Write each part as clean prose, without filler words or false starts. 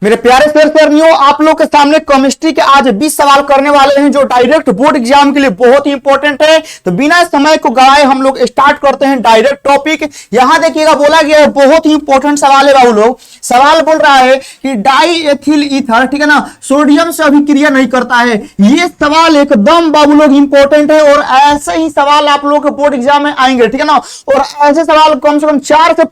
मेरे प्यारे सर आप लोग के सामने केमिस्ट्री के आज 20 सवाल करने वाले हैं जो डायरेक्ट बोर्ड एग्जाम के लिए बहुत ही इंपॉर्टेंट है। तो बिना समय को गवाए हम लोग स्टार्ट करते हैं डायरेक्ट टॉपिक। यहां देखिएगा बोला गया है बहुत ही इंपॉर्टेंट सवाल है बाबू लोग। सवाल बोल रहा है कि डाई एथिल ईथर, ठीक है ना, सोडियम से अभिक्रिया नहीं करता है। ये सवाल एकदम बाबू लोग इंपॉर्टेंट है और ऐसे ही सवाल आप लोग के बोर्ड एग्जाम में आएंगे, ठीक है ना। और ऐसे सवाल कम से कम 4 से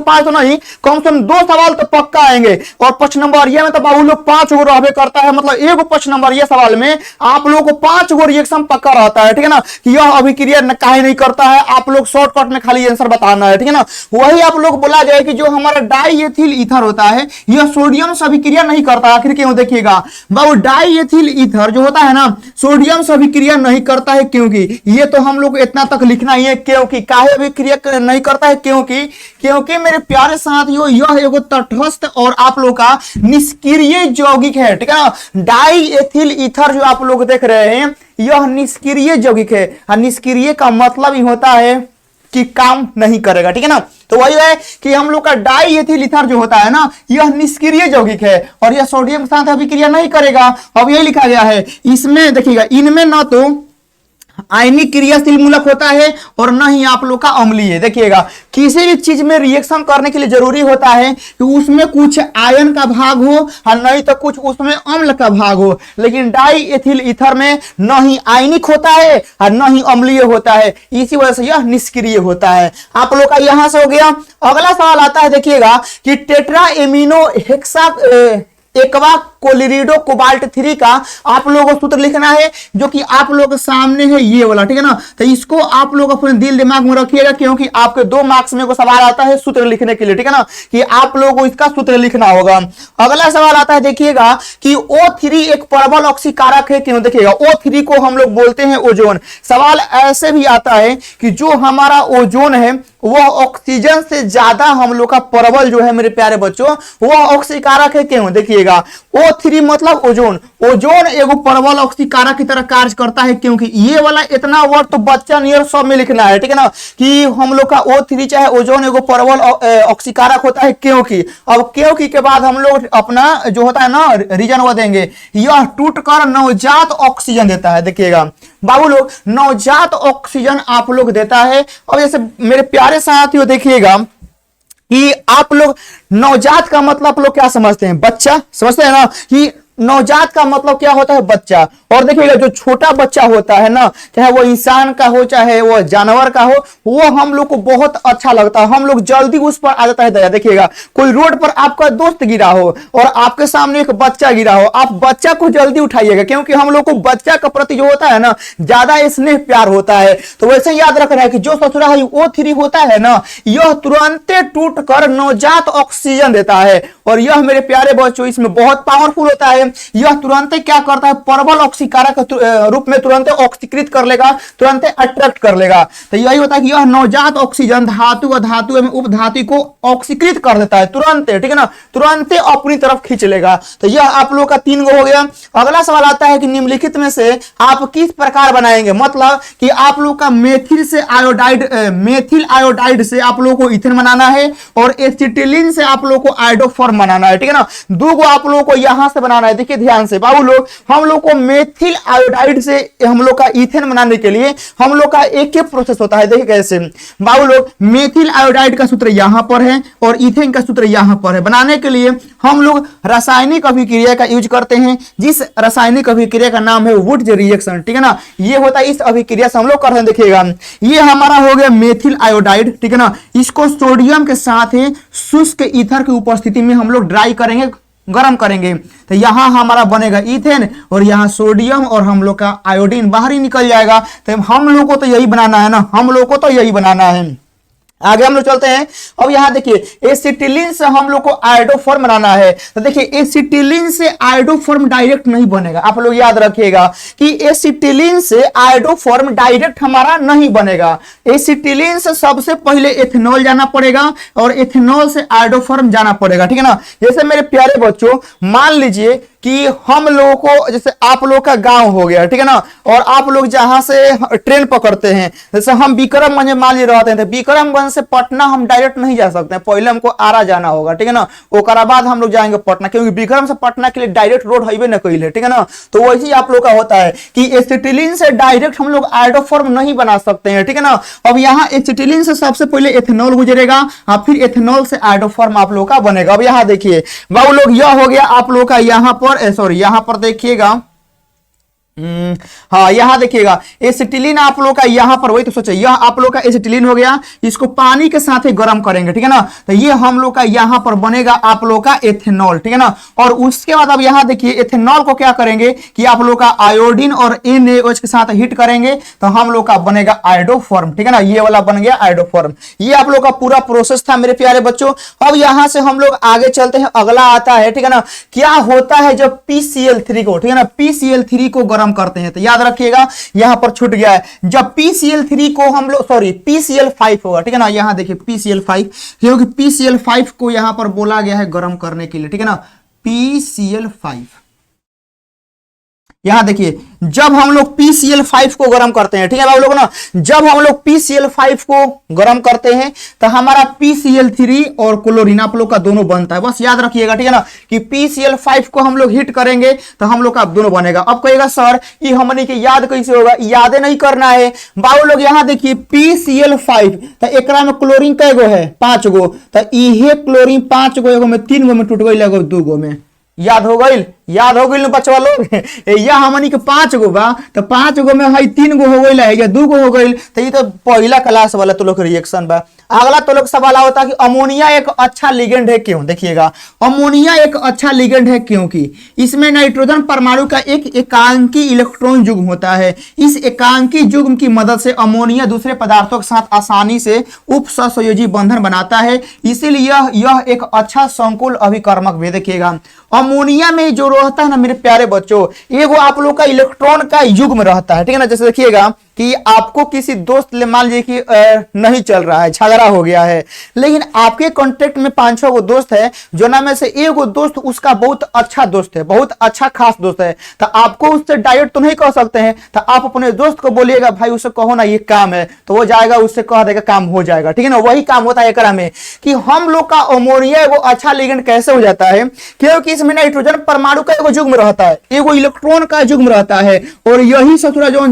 5 तो नहीं, कम से कम 2 सवाल तो पक्का आएंगे। और 5 नंबर ये में तो बाबू लोग 5 गो रहबे करता है, मतलब एक 5 नंबर ये सवाल में आप लोगों को 5 गो रिएक्शन पक्का रहता है, ठीक है ना, कि यह अभिक्रिया काहे नहीं करता है। आप लोग शॉर्टकट में खाली आंसर बताना है, ठीक है ना। वही आप लोग बोला जाए कि जो हमारा डाई एथिल ईथर होता है यह सोडियम से अभिक्रिया नहीं करता। आखिर क्यों, देखिएगा बाबू, डाई एथिल ईथर जो होता है ना सोडियम से अभिक्रिया नहीं करता है क्योंकि, ये तो हम लोग इतना तक लिखना ही है क्योंकि काहे अभिक्रिया नहीं करता है क्योंकि मेरे प्यारे साथियों यह एगो तटस्थ और आप लोग का निष्क्रिय यौगिक है, ठीक है ना। डाई एथिल ईथर जो आप लोग देख रहे हैं यह निष्क्रिय यौगिक है। और निष्क्रिय का मतलब ही होता है कि काम नहीं करेगा, ठीक है ना। तो वही है कि हम लोग का डाई एथिल ईथर जो होता है ना यह निष्क्रिय यौगिक है और यह सोडियम के साथ अभिक्रिया नहीं करेगा। अब यही लिखा गया है इसमें, देखिएगा इनमें न तो आयनिक क्रियाशील मूलक होता है और न ही आप लोग का अम्लीय। देखिएगा किसी भी चीज में रिएक्शन करने के लिए जरूरी होता है कि उसमें कुछ आयन का भाग हो और नहीं तो कुछ उसमें अम्ल का भाग हो, लेकिन डाई एथिल ईथर में न ही आयनिक होता है और न ही अम्लीय होता है, इसी वजह से यह निष्क्रिय होता है। आप लोग का यहां से हो गया। अगला सवाल आता है, देखिएगा कि tetra amino hexa aqua chlorido cobalt 3 का आप लोगों को सूत्र लिखना है जो कि आप लोग के सामने है ये वाला, ठीक है ना। तो इसको आप लोग अपने दिल दिमाग में रखिएगा क्योंकि आपके 2 मार्क्स में को सवाल आता है सूत्र लिखने के लिए, ठीक है ना, कि आप लोगों को इसका सूत्र लिखना होगा। अगला सवाल आता है, देखिएगा कि O3 एक प्रबल ऑक्सीकारक है क्यों। देखिएगा O3 को हम लोग बोलते हैं ओजोन। सवाल ऐसे भी आता है कि जो हमारा ओजोन है वह ऑक्सीजन से ज्यादा हम लोग का प्रबल जो है मेरे प्यारे बच्चों वह ऑक्सीकारक है क्यों। देखिएगा O3 मतलब ओजोन। ओजोन एगो प्रबल ऑक्सीकारक की तरह कार्य करता है क्योंकि ये वाला इतना वर्ड तो बच्चा नियर सब में लिखना है, ठीक है ना, कि हम लोग का O3 चाहे ओजोन एगो प्रबल ऑक्सीकारक होता है क्योंकि। अब क्योंकि के बाद हम लोग अपना जो होता है ना रीजन वो देंगे, यह टूटकर नवजात ऑक्सीजन देता है। देखिएगा बाबू लोग नवजात ऑक्सीजन आप लोग देता है। अब जैसे मेरे प्यारे साथियों देखिएगा कि आप लोग नवजात का मतलब आप लोग क्या समझते हैं, बच्चा समझते हैं ना, कि नवजात का मतलब क्या होता है, बच्चा। और देखिएगा जो छोटा बच्चा होता है ना, चाहे वो इंसान का हो चाहे वो जानवर का हो, वो हम लोग को बहुत अच्छा लगता है, हम लोग जल्दी उस पर आ जाता है दया। देखिएगा कोई रोड पर आपका दोस्त गिरा हो और आपके सामने एक बच्चा गिरा हो, आप बच्चा को जल्दी उठाइएगा क्योंकि हम लोग को बच्चा का प्रति जो होता है ना ज्यादा स्नेह प्यार होता है। तो वैसे याद रखना है कि जो ससुरा है O3 होता है ना यह तुरंत टूट कर नवजात ऑक्सीजन देता है और यह मेरे प्यारे बच्चों इसमें बहुत पावरफुल होता है। यह तुरंत क्या करता है, प्रबल ऑक्सीकारक रूप में तुरंत ऑक्सीकृत कर लेगा, तुरंत अट्रैक्ट कर लेगा। तो यही होता है कि यह नवजात ऑक्सीजन धातु व धातु एवं उपधातु को ऑक्सीकृत कर देता है तुरंत, ठीक है ना, तुरंत अपनी तरफ खींच लेगा। तो यह आप लोग का 3 गो हो गया। अगला सवाल आता है कि निम्नलिखित में से आप किस प्रकार बनाएंगे, मतलब कि आप लोग का मेथिल आयोडाइड से आप लोग को इथेन बनाना है और एसिटिलीन से आप लोग को आयोडोफॉर्म बनाना है, ठीक है ना। 2 गो आप लोग को यहां से बनाना है। देखिए ध्यान से बाबू लोग, हम लोग को मेथिल आयोडाइड से हम लोग का इथेन बनाने के लिए हम लोग का एक प्रोसेस होता है। देखिए कैसे बाबू लोग, मेथिल आयोडाइड का सूत्र यहां पर है और इथेन का सूत्र यहां पर है। बनाने के लिए हम लोग रासायनिक अभिक्रिया का यूज करते हैं, जिस रासायनिक अभिक्रिया का नाम है वुड्स रिएक्शन, ठीक है ना। ये होता है इस अभिक्रिया से हम लोग करते हैं। देखिएगा ये हमारा हो गया मेथिल आयोडाइड, ठीक है ना। इसको सोडियम के साथ शुष्क ईथर की उपस्थिति में हम लोग ड्राई करेंगे, गर्म करेंगे। तो यहां हमारा बनेगा इथेन और यहां सोडियम और हम लोग का आयोडीन बाहर ही निकल जाएगा। तो हम लोग को तो यही बनाना है ना, हम लोग को तो यही बनाना है। आगे हम लोग चलते हैं। अब यहां देखिए एसिटिलीन से हम लोग को आयोडोफॉर्म बनाना है। तो देखिए एसिटिलीन से आयोडोफॉर्म डायरेक्ट नहीं बनेगा, आप लोग याद रखिएगा कि एसिटिलीन से आयोडोफॉर्म डायरेक्ट हमारा नहीं बनेगा। एसिटिलीन से सबसे पहले एथेनॉल जाना पड़ेगा और एथेनॉल से आयोडोफॉर्म जाना पड़ेगा, ठीक है ना। जैसे मेरे प्यारे बच्चों मान लीजिए कि हम लोगों को, जैसे आप लोग का गांव हो गया, ठीक है ना, और आप लोग जहां से ट्रेन पकड़ते हैं, जैसे हम विक्रमगंज मान ली रहते हैं, तो विक्रमगंज से पटना हम डायरेक्ट नहीं जा सकते हैं, पहले हमको आरा जाना होगा, ठीक है ना, ओकरा बाद हम लोग जाएंगे पटना, क्योंकि विक्रम से पटना के लिए डायरेक्ट रोड हाईवे न कहीं है, ठीक है ना। तो वैसे ही आप लोग का होता है कि एसिटिलीन से डायरेक्ट हम लोग आयोडोफॉर्म नहीं बना सकते हैं, ठीक है ना। अब यहाँ एसिटिलीन से सबसे पहले एथेनॉल गुजरेगा और फिर एथेनॉल से आयोडोफॉर्म आप लोग का बनेगा। अब यहाँ देखिए बाबू लोग, यह हो गया आप लोग का यहाँ पर, सॉरी यहाँ पर देखिएगा, हाँ यहाँ देखिएगा एसिटिलीन आप लोग का यहाँ पर, वही तो सोचे, यह आप लोग का एसिटिलीन हो गया, इसको पानी के साथ ही गर्म करेंगे, ठीक है ना, तो ये हम लोग का यहाँ पर बनेगा आप लोग का एथेनॉल, ठीक है ना। और उसके बाद अब यहाँ देखिए एथेनॉल को क्या करेंगे कि आप लोग का आयोडीन और NaOH के साथ हीट करेंगे तो हम लोग का बनेगा आयोडोफॉर्म, ठीक है ना, ये वाला बन गया आयोडोफॉर्म। ये आप लोग का पूरा प्रोसेस था मेरे प्यारे बच्चों। अब यहाँ से हम लोग आगे चलते हैं, अगला आता है, ठीक है ना, क्या होता है जब PCl3 को, ठीक है ना, PCl3 को गर्म करते हैं, तो याद रखिएगा यहां पर छूट गया है, जब PCl3 को हम लोग, सॉरी PCl5 होगा, ठीक है ना, यहां देखिए PCl5, क्योंकि PCl5 को यहां पर बोला गया है गर्म करने के लिए, ठीक है ना, PCl5। यहां देखिए जब हम लोग PCl5 को गर्म करते हैं, ठीक है आप लोग ना, जब हम लोग PCl5 को गर्म करते हैं तो हमारा PCl3 और क्लोरीन आप लोग का दोनों बनता है, बस याद रखिएगा, ठीक है ना, कि PCl5 को हम लोग हीट करेंगे तो हम लोग का दोनों बनेगा। अब कहेगा सर ये हमने के याद कैसे होगा, याद नहीं करना है बाबू लोग। यहां देखिए PCl5 तो एकरा में क्लोरीन कै गो है, 5 गो, तो इहे क्लोरीन 5 गो, एगो में 3 गो में टूट गई, लगो 2 गो में, याद हो गई, याद हो गई बचवा लोग। यह हमनी के 5 गो बा, तो 5 गो में है 3 गो हो गई या 2 गो हो गई, तो ये तो पहला क्लास वाला तो लोग रिएक्शन बा। अगला तो लोग सवाल होता है कि अमोनिया एक अच्छा लिगेंड है क्यों। देखिएगा अमोनिया एक अच्छा लिगेंड है क्योंकि इसमें नाइट्रोजन परमाणु का एक एकांकी इलेक्ट्रॉन युग्म होता है। इस एकांकी युग्म की मदद से अमोनिया दूसरे पदार्थों के साथ आसानी से उपसहसंयोजी बंधन बनाता है, इसीलिए यह एक अच्छा संकुल अभिकर्मक भी। देखिएगा अमोनिया में जो रहता है ना मेरे प्यारे बच्चों, एगो आप लोग का इलेक्ट्रॉन का युग्म रहता है, ठीक है ना। जैसे देखिएगा कि आपको किसी दोस्त ले मान लीजिए कि नहीं चल रहा है, झगड़ा हो गया है, लेकिन आपके कांटेक्ट में 5-6 गो दोस्त है, जो ना में से एगो दोस्त उसका बहुत अच्छा दोस्त है, बहुत अच्छा खास दोस्त है, तो आपको उससे डायरेक्ट तो नहीं कह सकते हैं, तो आप अपने दोस्त को बोलिएगा भाई उससे कहो ना ये काम है, तो वो जाएगा उससे कह देगा काम हो जाएगा, ठीक है ना। वही काम होता है एकरा में कि हम लोग का अमोनिया एगो अच्छा लिगेंड कैसे हो जाता है, क्योंकि इसमें नाइट्रोजन परमाणु का एगो युग्म रहता है, एगो इलेक्ट्रॉन का युग्म रहता है, और यही ससुरा जो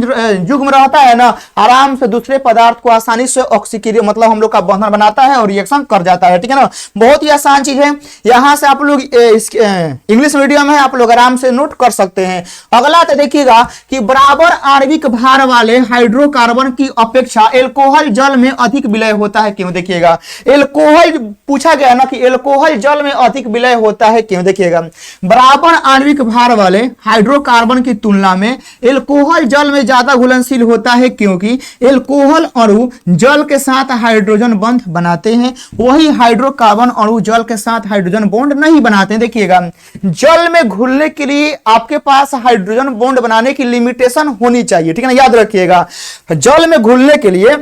युग्म रहता है ना, आराम से दूसरे पदार्थ को आसानी से ऑक्सीकरण मतलब हम लोग का बंधन बनाता है और रिएक्शन कर जाता है, ठीक है ना। बहुत ही आसान चीज है, यहां से आप लोग इंग्लिश मीडियम है, आप लोग आराम से नोट कर सकते हैं। अगला तो देखिएगा कि बराबर आणविक भार वाले हाइड्रोकार्बन की अपेक्षा एल्कोहल जल में अधिक विलय होता है क्यों। देखिएगा एल्कोहल पूछा गया ना कि एल्कोहल जल में अधिक विलय होता है क्यों। देखिएगा बराबर आणविक भार वाले हाइड्रोकार्बन की तुलना में एल्कोहल जल में ज्यादा घुलनशील होता है क्योंकि एल्कोहल अणु जल के साथ हाइड्रोजन बंध बनाते हैं, वही हाइड्रोकार्बन अणु जल के साथ हाइड्रोजन बॉन्ड नहीं बनाते हैं। देखिएगा जल में घुलने के लिए आपके पास हाइड्रोजन बॉन्ड बनाने की लिमिटेशन होनी चाहिए, ठीक है ना, याद रखिएगा। जल में घुलने के लिए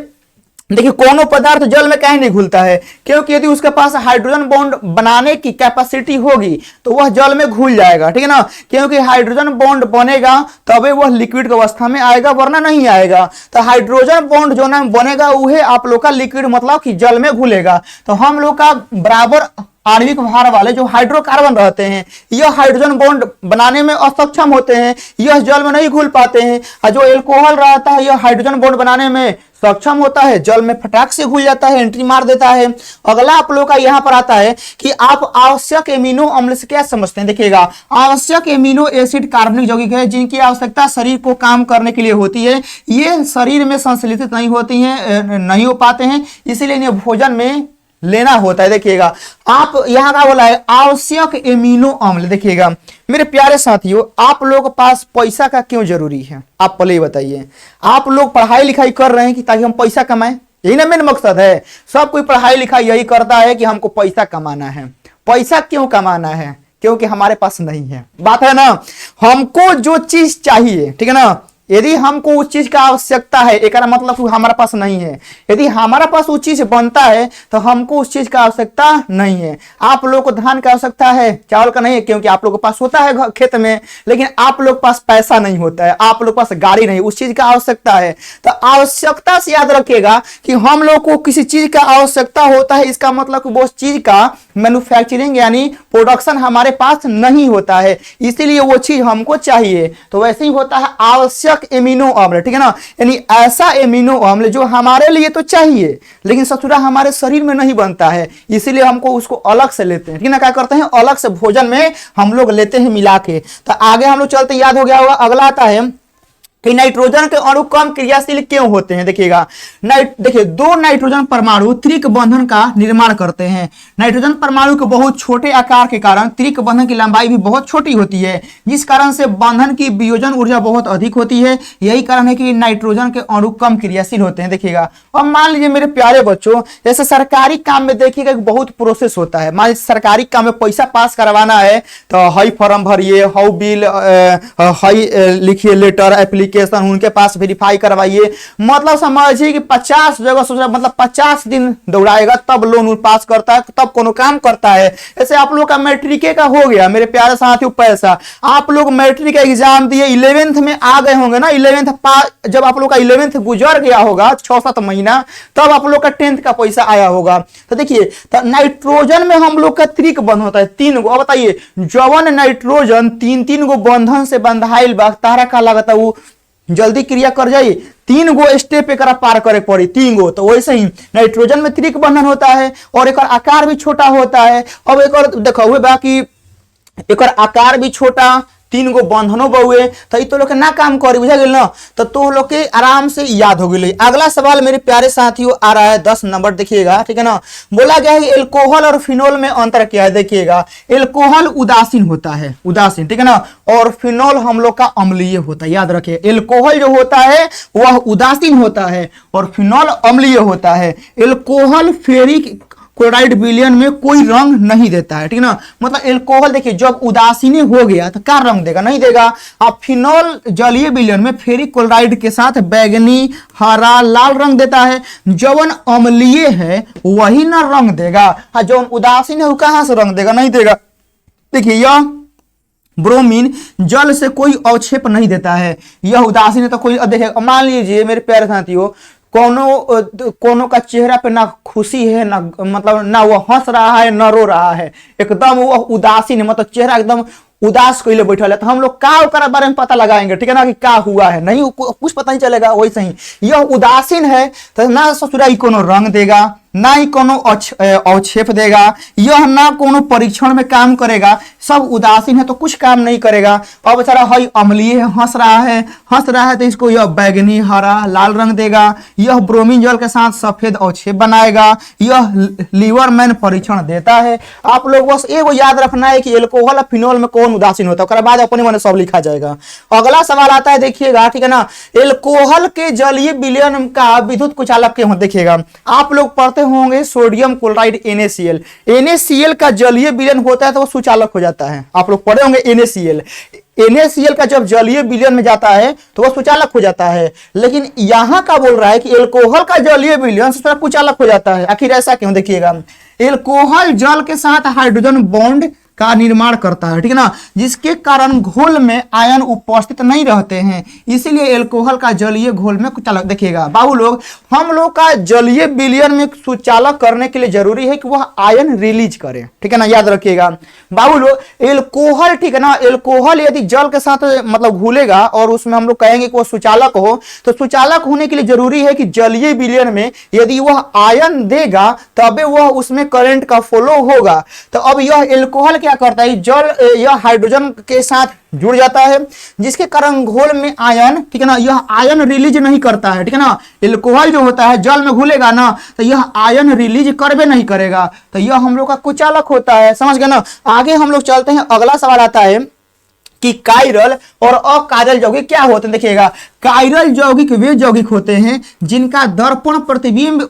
देखिए कोनो पदार्थ जल में कहीं नहीं घुलता है, क्योंकि यदि उसके पास हाइड्रोजन बॉन्ड बनाने की कैपेसिटी होगी तो वह जल में घुल जाएगा, ठीक है ना, क्योंकि हाइड्रोजन बॉन्ड बनेगा तभी वह लिक्विड अवस्था में आएगा, वरना नहीं आएगा। तो हाइड्रोजन बॉन्ड जो ना बनेगा वह आप लोग का लिक्विड मतलब कि जल में घुलेगा। तो हम लोग का बराबर आणविक भार वाले जो हाइड्रोकार्बन रहते हैं यह हाइड्रोजन बॉन्ड बनाने में असक्षम होते हैं, यह जल में नहीं घुल पाते हैं, और जो एल्कोहल रहता है यह हाइड्रोजन बॉन्ड बनाने में सक्षम होता है, जल में फटाक से घुल जाता है, एंट्री मार देता है। अगला आप लोग का यहाँ पर आता है कि आप आवश्यक एमिनो अम्ल से क्या समझते हैं। देखिएगा आवश्यक एमिनो एसिड कार्बनिक यौगिक है जिनकी आवश्यकता शरीर को काम करने के लिए होती है, ये शरीर में संश्लेषित नहीं होती हैं, नहीं हो पाते हैं, इसीलिए इन्हें भोजन में लेना होता है। देखिएगा आप यहां का बोला है आवश्यक एमिनो अम्ल। देखिएगा मेरे प्यारे साथियों, आप लोग के पास पैसा का क्यों जरूरी है, आप पहले बताइए। आप लोग पढ़ाई लिखाई कर रहे हैं कि ताकि हम पैसा कमाएं, यही ना मेन मकसद है। सब कोई पढ़ाई लिखाई यही करता है कि हमको पैसा कमाना है। पैसा क्यों कमाना है, क्योंकि हमारे पास नहीं है, बात है ना। हमको जो चीज चाहिए, ठीक है ना, यदि हमको उस चीज का आवश्यकता है, एक मतलब हमारे पास नहीं है, यदि हमारा पास वो चीज बनता है तो हमको उस चीज का आवश्यकता नहीं है। आप लोग को धान का आवश्यकता है, चावल का नहीं है, क्योंकि आप लोग के पास होता है खेत में, लेकिन आप लोग के पास पैसा नहीं होता है, आप लोग के पास गाड़ी नहीं, उस चीज का आवश्यकता है। तो आवश्यकता से याद रखिएगा कि हम लोग को किसी चीज का आवश्यकता होता है, इसका मतलब वो चीज का मैन्युफैक्चरिंग यानी प्रोडक्शन हमारे पास नहीं होता है, इसीलिए वो चीज हमको चाहिए। तो वैसे ही होता है आवश्यक एमिनो अम्ल, ठीक है ना, यानी ऐसा एमिनो अम्ल जो हमारे लिए तो चाहिए लेकिन ससुरा हमारे शरीर में नहीं बनता है, इसीलिए हमको उसको अलग से लेते हैं, ठीक है ना, क्या करते हैं अलग से भोजन में हम लोग लेते हैं मिला के। तो आगे हम लोग चलते, याद हो गया होगा, अगला आता है कि नाइट्रोजन के अणु कम क्रियाशील क्यों होते हैं। देखिएगा, देखिए दो नाइट्रोजन परमाणु त्रिक बंधन का निर्माण करते हैं। नाइट्रोजन परमाणु के बहुत छोटे आकार के कारण त्रिक बंधन की लंबाई भी बहुत छोटी होती है, जिस कारण से बंधन की वियोजन ऊर्जा बहुत अधिक होती है। यही कारण है कि नाइट्रोजन के अणु कम क्रियाशील होते हैं। देखिएगा, अब मान लीजिए मेरे प्यारे बच्चों, जैसे सरकारी काम में देखिएगा बहुत प्रोसेस होता है। मान लीजिए सरकारी काम में पैसा पास करवाना है तो हई फॉर्म भरिए, हाउ बिल, हई लिखिए लेटर एप्लीकेशन, उनके पास वेरीफाई करवाइए, मतलब समझिए कि 50 जगह सोचा, मतलब 50 दिन दौड़ाएगा तब लोन पास करता है, तब कोनो काम करता है। ऐसे आप लोग का मैट्रिक का हो गया मेरे प्यारे साथियों पैसा, आप लोग मैट्रिक का एग्जाम दिए, 11th में आ गए होंगे ना, 11th जब आप लोग का 11th गुजर गया होगा 6-7 महीना, तब आप लोग का 10th का पैसा आया होगा। तो देखिए, तो नाइट्रोजन में हम लोग का त्रिक बंधन होता है 3 गो। अब बताइए, जवन नाइट्रोजन 3-3 गो बंधन से बंधाइल बा, तारा का लगता वो जल्दी क्रिया कर जाइए, 3 गो स्टेप एक पार करे पड़ी, 3 गो। तो वैसे ही नाइट्रोजन में त्रिक बंधन होता है और एक आकार भी छोटा होता है। अब एक और देखो हुए बाकी एक आकार भी छोटा, 3 गो बंधनों बहुए, तो ये तो लोग ना काम करी, बुझा गया ना, तो लोग के आराम से याद हो गई। अगला सवाल मेरे प्यारे साथियों आ रहा है 10 नंबर, देखिएगा, ठीक है ना। बोला गया है एल्कोहल और फिनोल में अंतर क्या है। देखिएगा, एल्कोहल उदासीन होता है, उदासीन, ठीक है ना, और फिनोल हम लोग का अम्लीय होता है। याद रखिए, एल्कोहल जो होता है वह उदासीन होता है और फिनोल अम्लीय होता है। एल्कोहल फेरिक क्लोराइड विलयन में कोई रंग नहीं देता है, ठीक है ना, मतलब एल्कोहल देखिए जब उदासीन हो गया तो क्या रंग देगा, नहीं देगा। अब फिनोल जलीय विलयन में फेरिक क्लोराइड के साथ बैगनी, हरा, लाल रंग देता है। जवन अम्लीय है वही ना रंग देगा, जवन उदासीन है वो कहां से रंग देगा, नहीं देगा। देखिए, यह ब्रोमीन जल से कोई अवक्षेप नहीं देता है, यह उदासीन है तो कोई, देखिए मान लीजिए मेरे प्यारे साथियों, कोनो का चेहरा पे ना खुशी है, ना मतलब ना वो हंस रहा है ना रो रहा है, एकदम वो उदासीन है, मतलब चेहरा एकदम उदास कोई बैठल है, तो हम लोग का बारे में पता लगाएंगे, ठीक है ना, कि क्या हुआ है, नहीं कुछ पता नहीं चलेगा। वैसे ही यह उदासीन है तो ना ससुराई कोनो रंग देगा, ना ही कोनो अवक्षेप देगा, यह ना कोनो परीक्षण में काम करेगा, सब उदासीन है तो कुछ काम नहीं करेगा। और बेचारा हई अम्लीय है, हंस रहा है तो इसको यह बैगनी, हरा, लाल रंग देगा। यह ब्रोमीन जल के साथ सफेद अवक्षेप बनाएगा। यह लीवरमैन परीक्षण देता है। आप लोग बस एगो याद रखना है कि एल्कोहल और फिनोल में कौन उदासीन होता है, उसके बाद अपने मन सब लिखा जाएगा। अगला सवाल आता है, देखिएगा, ठीक है ना, एल्कोहल के जलीय विलयन का विद्युत कुचालक क्यों, देखिएगा आप लोग पढ़ते होंगे सोडियम क्लोराइड NaCl, NaCl का जलीय विलयन होता है तो वो सुचालक हो जाता है। आप लोग पढ़े होंगे NaCl का जब जलीय विलयन में जाता है तो वह सुचालक हो जाता है, लेकिन यहां का बोल रहा है कि एल्कोहल का जलीय विलयन से कुचालक हो जाता है। आखिर ऐसा क्यों, देखिएगा, एल्कोहल जल के साथ हाइड्रोजन बॉन्ड का निर्माण करता है, ठीक है ना, जिसके कारण घोल में आयन उपस्थित नहीं रहते हैं, इसीलिए एल्कोहल का जलीय घोल में कुचालक। देखिएगा बाबू लोग, हम लोग का जलीय विलयन में सुचालक करने के लिए जरूरी है कि वह आयन रिलीज करे, ठीक है ना, याद रखिएगा बाबू लोग। एल्कोहल, ठीक है ना, एल्कोहल यदि जल के साथ मतलब घुलेगा और उसमें हम लोग कहेंगे कि वह सुचालक हो, तो सुचालक होने के लिए जरूरी है कि जलीय विलयन में यदि वह आयन देगा तबे वह उसमें करंट का फ्लो होगा। तो अब यह एल्कोहल क्या करता है, जल यह हाइड्रोजन के साथ जुड़ जाता है, जिसके कारण घोल में आयन, ठीक है ना, यह आयन रिलीज नहीं करता है, ठीक है ना। एल्कोहल जो होता है जल में घुलेगा ना तो यह आयन रिलीज करबे नहीं करेगा, तो यह हम लोग का कुचालक होता है, समझ गए ना। आगे हम लोग चलते हैं, अगला सवाल आता है कि कायरल और अकायरल यौगिक क्या होते हैं। देखिएगा, कायरल यौगिक वे यौगिक होते हैं जिनका दर्पण प्रतिबिंब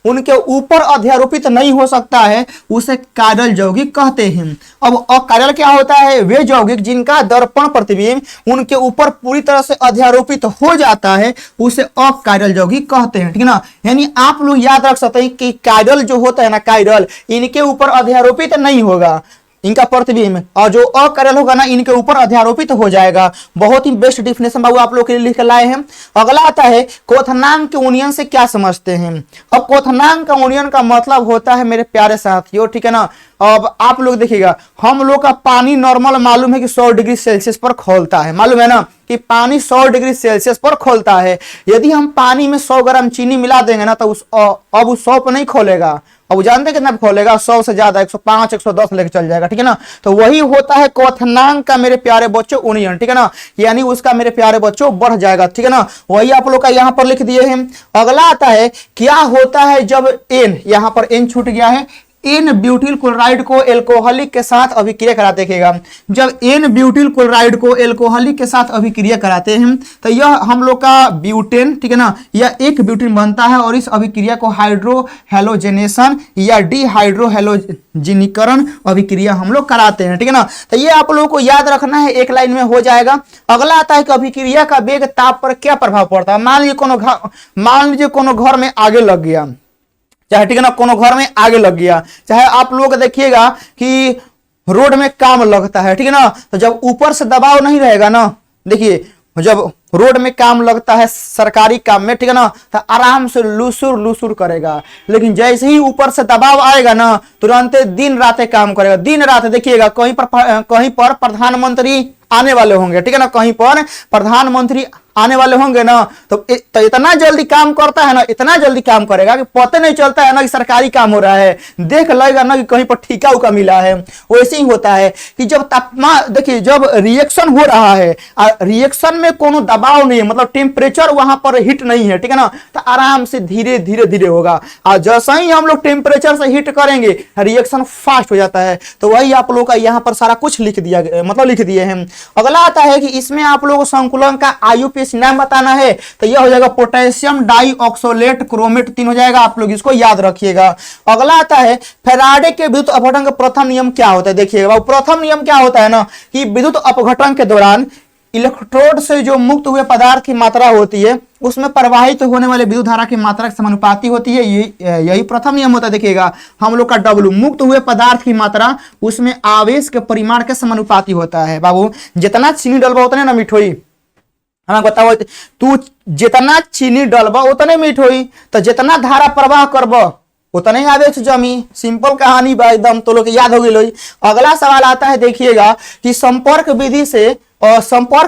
उनके ऊपर अध्यारोपित नहीं हो सकता है, उसे कायरल यौगिक कहते हैं। अब अकायरल क्या होता है, वे यौगिक जिनका दर्पण प्रतिबिंब उनके ऊपर पूरी तरह से अध्यारोपित हो जाता है, उसे अकायरल यौगिक कहते हैं। ठीक है ना, यानी आप लोग याद रख सकते हैं कि कायरल जो होता है ना, कायरल इनके ऊपर अध्यारोपित नहीं होगा इनका प्रतिबिंब, और जो अकायरल होगा ना इनके ऊपर अध्यारोपित हो जाएगा। बहुत ही बेस्ट डिफिनेशन बाबू आप लोग के लिए लिख लाए हैं। अगला आता है क्वथनांक यूनियन से क्या समझते हैं। अब क्वथनांक यूनियन का मतलब होता है मेरे प्यारे साथियों, ठीक है ना, अब आप लोग देखिएगा, हम लोग का पानी नॉर्मल मालूम है कि 100 डिग्री सेल्सियस पर खौलता है, मालूम है ना कि पानी 100 डिग्री सेल्सियस पर खौलता है। यदि हम पानी में 100 ग्राम चीनी मिला देंगे ना तो अब उस 100 पर नहीं खोलेगा, अब जानते हैं कितना खोलेगा, 100 से ज्यादा 105 110 लेके चल जाएगा। ठीक है ना, तो वही होता है क्वथनांक का मेरे प्यारे बच्चों यूनियन। ठीक है ना, यानी उसका मेरे प्यारे बच्चों बढ़ जाएगा। ठीक है ना, वही आप लोग का यहाँ पर लिख दिए हैं। अगला आता है क्या होता है जब एन, यहाँ पर एन छूट गया है, एन ब्यूटिल क्लोराइड को एल्कोहलिक के साथ अभिक्रिया कराते। देखिएगा, जब एन ब्यूटिल क्लोराइड को एल्कोहलिक के साथ अभिक्रिया कराते हैं तो यह हम लोग का ब्यूटेन, ठीक है ना, यह एक ब्यूटेन बनता है और इस अभिक्रिया को हाइड्रोहेलोजेनेशन या डिहाइड्रोहेलोजिनीकरण अभिक्रिया हम लोग कराते हैं। ठीक है ना, तो ये आप लोगों को याद रखना है, एक लाइन में हो जाएगा। अगला आता है कि अभिक्रिया का वेग ताप पर क्या प्रभाव पड़ता है। मान लीजिए कोनो घर में आगे लग गया, चाहे ठीक है ना, कोनो घर में आगे लग गया, चाहे आप लोग देखिएगा कि रोड में काम लगता है, ठीक है ना, तो जब ऊपर से दबाव नहीं रहेगा ना, देखिए जब रोड में काम लगता है सरकारी काम में, ठीक है ना, तो आराम से लुसुर करेगा। लेकिन जैसे ही ऊपर से दबाव आएगा ना, तुरंत दिन रात काम करेगा, दिन रात। देखिएगा कहीं पर प्रधानमंत्री आने वाले होंगे, ठीक है ना, कहीं पर प्रधानमंत्री आने वाले होंगे ना, तो इतना जल्दी काम करता है ना, इतना जल्दी काम करेगा कि पता नहीं चलता है ना कि सरकारी काम हो रहा है, देख लगेगा ना कि कहीं पर ठीका उका मिला है। वैसे ही होता है कि जब तापमान, देखिए जब रिएक्शन हो रहा है, रिएक्शन में कोनो दबाव नहीं है, मतलब टेम्परेचर वहां पर हीट नहीं है, ठीक है ना, तो आराम से धीरे धीरे होगा। और जैसा ही हम लोग टेम्परेचर से हीट करेंगे रिएक्शन फास्ट हो जाता है। तो वही आप लोग का यहाँ पर सारा कुछ लिख दिया, मतलब लिख दिए हैं। अगला आता है कि इसमें आप लोगों को संकुलन का आईयूपीएसी नाम बताना है, तो यह हो जाएगा पोटेशियम डाइऑक्सोलेट क्रोमेट 3 हो जाएगा, आप लोग इसको याद रखिएगा। अगला आता है फैराडे के विद्युत अपघटन का प्रथम नियम क्या होता है। देखिएगा प्रथम नियम क्या होता है ना कि विद्युत अपघटन के दौरान इलेक्ट्रोड से जो मुक्त हुए पदार्थ की मात्रा होती है उसमें प्रवाहित होने वाले विद्युत धारा की मात्रा के समानुपाती होती है, यही प्रथम नियम होता है। देखिएगा हम लोग का W मुक्त हुए पदार्थ की मात्रा उसमें आवेश के परिमाण के समानुपाती होता है। बाबू जितना चीनी डलबा उतने ना मीठ होई, हमें बताओ, तू जितना चीनी डलबा उतने मीठ होई, तो जितना धारा प्रवाह करबा उतने आवेश जमी। सिंपल कहानी बा एकदम, तो लोग याद हो गई। अगला सवाल आता है, देखिएगा कि संपर्क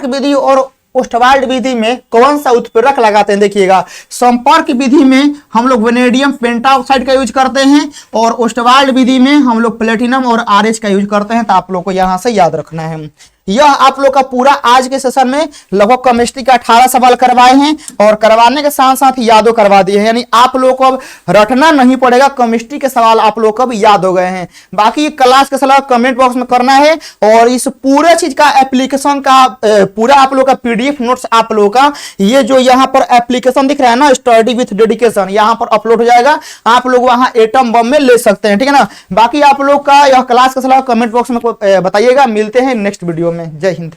विधि और ओस्टवाल्ड विधि में कौन सा उत्प्रेरक लगाते हैं। देखिएगा संपर्क विधि में हम लोग वेनेडियम पेंटाऑक्साइड का यूज करते हैं और ओस्टवाल्ड विधि में हम लोग प्लेटिनम और आरएच का यूज करते हैं। तो आप लोग को यहां से याद रखना है। यह आप लोग का पूरा आज के सेशन में लगभग केमिस्ट्री का 18 सवाल करवाए हैं और करवाने के साथ साथ यादों करवा दिए हैं, यानी आप लोग को अब रटना नहीं पड़ेगा, केमिस्ट्री के सवाल आप लोग को अब याद हो गए हैं। बाकी क्लास के सवाल कमेंट बॉक्स में करना है और इस पूरे चीज का एप्लीकेशन का पूरा आप लोग का पीडीएफ नोट्स आप लोग का ये जो यहाँ पर एप्लीकेशन दिख रहा है ना, स्टडी विथ डेडिकेशन, यहाँ पर अपलोड हो जाएगा, आप लोग वहां एटम बम में ले सकते हैं, ठीक है ना। बाकी आप लोग का यह क्लास का सवाल कमेंट बॉक्स में बताइएगा। मिलते हैं नेक्स्ट वीडियो में। जय हिंद।